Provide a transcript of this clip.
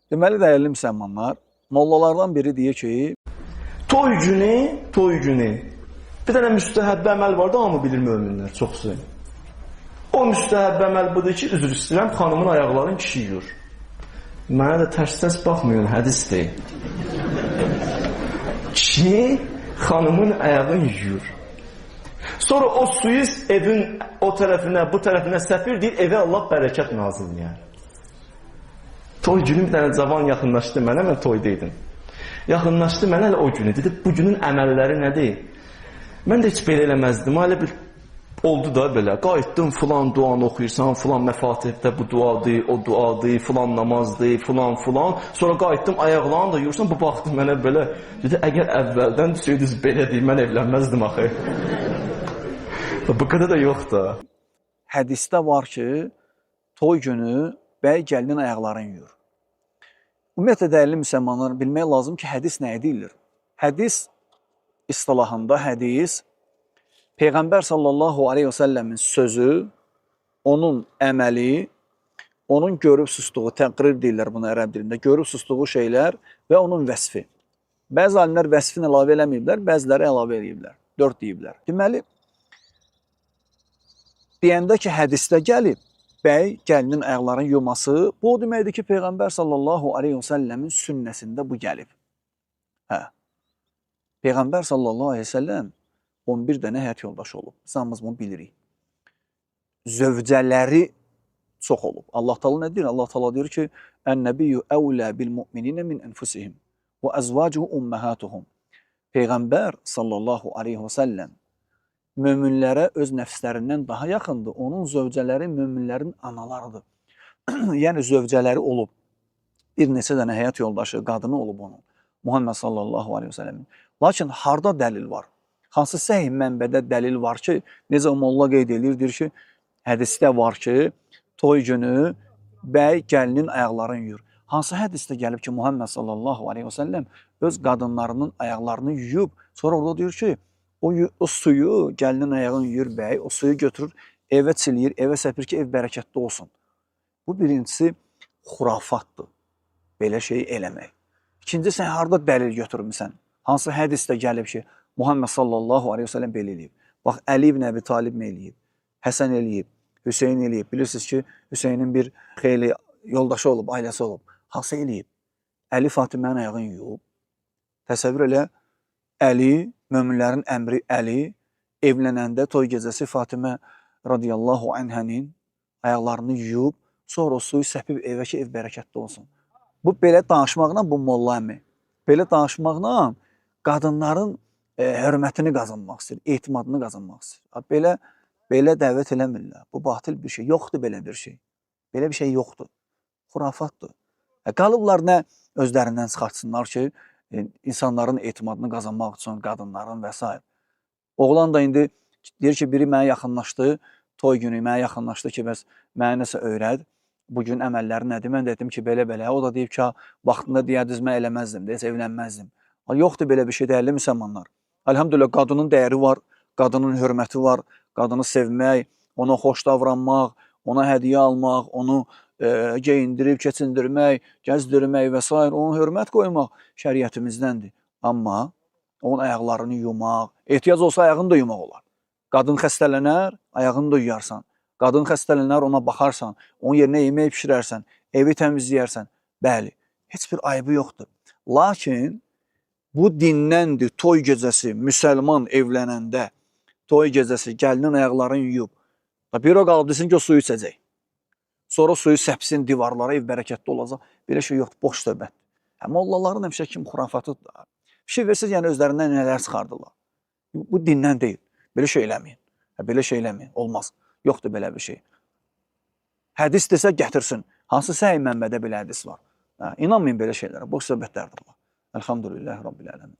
Deməli, dəyərli müsəlmanlar, mollalardan biri deyir ki, toy günü. Bir dənə müstəhəbbə əməl var da, hamı bilir möminlər, çoxsu. O müstəhəbbə əməl budur ki, üzr istəyirəm, xanımın ayaqlarını kişi yuyur. Mənə də tərs-tərs baxmıyorsun, hədis deyil. Kişi xanımın ayağını yuyur. Sonra o suyu evin o tərəfinə, bu tərəfinə səpir, deyir, evə Allah bərəkət nazilləyər. Toy günü bir dənə cavan yaxınlaşdı mənə, mən toydaydım. Yaxınlaşdı mənə elə o günü, dedi, bu günün əməlləri nədir? Mən də heç belə eləməzdim, elə bir oldu da belə, qayıtdım, filan duanı oxuyursan, filan məfatihdə bu duadır, o duadır, filan namazdır, filan. Sonra qayıtdım, ayaqlarını da yuyursan, bu baxdı mənə belə, dedi, əgər əvvəldən desəydiniz belə deyil, mən evlənməzdim axı. Bu qədər də yoxdur. hədisdə var ki, toy günü bəy gəlinin ayaqlarını yuyur. Ümumiyyətlə, dəyərli müsəlmanlar, bilmək lazım ki, hədis nə edilir? Hədis istilahında hədis, Peyğəmbər sallallahu aleyhi və səlləmin sözü, onun əməli, onun görüb sustuğu, təqrir deyirlər buna ərəb dilində, görüb sustuğu şeylər və onun vəsfi. Bəzi alimlər vəsfini əlavə eləməyiblər, bəziləri əlavə eləyiblər, 4 deyiblər. Deməli, deyəndə ki, hədisdə gəlib, bəy gəlinin ayaqlarını yuması, bu o deməkdir ki, Peyğəmbər sallallahu aleyhi və səlləmin sünnəsində bu gəlib. Peyğəmbər sallallahu aleyhi və səlləm 11 dənə həyat yoldaşı olub. Biz hamımız bunu bilirik. Zövcələri çox olub. Allah Taala nə deyir? Allah Taala deyir ki, "Ən-nəbiyyü əvlə bil-mu'mininə min anfusihim və əzvacuhu ummahatuhum." Peyğəmbər sallallahu aleyhi və səlləm möminlərə öz nəfslərindən daha yaxındır. Onun zövcələri möminlərin analarıdır. Yəni zövcələri olub. Bir neçə dənə həyat yoldaşı, qadını olub onun. Muhammed sallallahu aleyhi və səlləmin. Lakin harda dəlil var? Hansı səhih mənbədə dəlil var ki, necə molla qeyd edir, deyir ki, hədisdə var ki, toy günü bəy gəlinin ayaqlarını yuyur. Hansı hədisdə gəlib ki, Muhammed sallallahu aleyhi və səlləm öz qadınlarının ayaqlarını yuyub, sonra orada deyir ki, o suyu, gəlinin ayağını yuyur bəy, o suyu götürür, evə çiliyir, evə səpir ki, ev bərəkətli olsun. Bu birincisi xurafatdır, belə şey eləmək. İkincisi, harada dəlil götürmüsən? Hansı hədisdə gəlib ki, Muhammed sallallahu aleyhi və səlləm belə eləyib. Bax, Əli ibn Əbi Talib mi eləyib? Həsən eləyib, Hüseyin eləyib. Bilirsiniz ki, Hüseynin bir xeyli yoldaşı olub, ailəsi olub. Hansı eləyib? Əli Fatimənin ayağını yuyub. Təsəvvür elə, Əli, möminlərin əmri Əli, evlənəndə toy gecəsi Fatimə radiyallahu anhənin ayaqlarını yuyub, sonra o suyu səpib evə ki, ev bərəkətli olsun. Bu belə danışmaqla, bu molla əmi, belə danışmaqla qadınların hörmətini qazanmaq istəyir, etimadını qazanmaq istəyir. Belə dəvət eləmirlər. Bu batil bir şey. Yoxdur belə bir şey. Belə bir şey yoxdur. Xurafatdır. Qalıblar nə özlərindən çıxartsınlar ki, insanların etimadını qazanmaq üçün, qadınların və s. Oğlan da indi deyir ki, biri mənə yaxınlaşdı, toy günü mənə yaxınlaşdı ki, bəs mənə nəsə öyrəd. Bugün əməlləri nədir? Mən dedim ki, belə-belə. O da deyib ki, vaxtında deyərdiniz, mən eləməzdim, heç evlənməzdim. Yoxdur belə bir şey, dəyərli müsəlmanlar. Elhamdülillah, qadının dəyəri var, qadının hörməti var, qadını sevmək, ona xoş davranmaq, ona hədiyyə almaq, onu geyindirib, keçindirmək, gəzdirmək və s. Ona hörmət qoymaq şəriyyətimizdəndir. Amma onun ayaqlarını yumaq, ehtiyac olsa ayağını da yumaq olar. Qadın xəstələnər, ayağını da yuyarsan. Qadın xəstələnər, ona baxarsan, onun yerinə yemək pişirərsən, evi təmizləyərsən. Bəli, heç bir ayıbı yoxdur. Lakin bu dindəndir, toy gecəsi, müsəlman evlənəndə, toy gecəsi, gəlinin ayaqlarını yuyub, bir o qalıb desin ki, o suyu içəcək. Sonra suyu səpsin divarlara, ev bərəkətli olacaq. Belə şey yoxdur, boş söhbət. Mollaların həmişə kim xurafatıdır. Bir şey versiz, yəni özlərindən nələr çıxardırlar. Bu dindən deyil. Belə şey eləməyin. Belə şey eləməyin. Olmaz. Yoxdur belə bir şey. Hədis desə gətirsin. Hansı səhih mənbədə belə hədis var. İnanmayın belə şeylərə. Boş söhbətlərdir bunlar. Elhamdülillah Rabbil ələmin.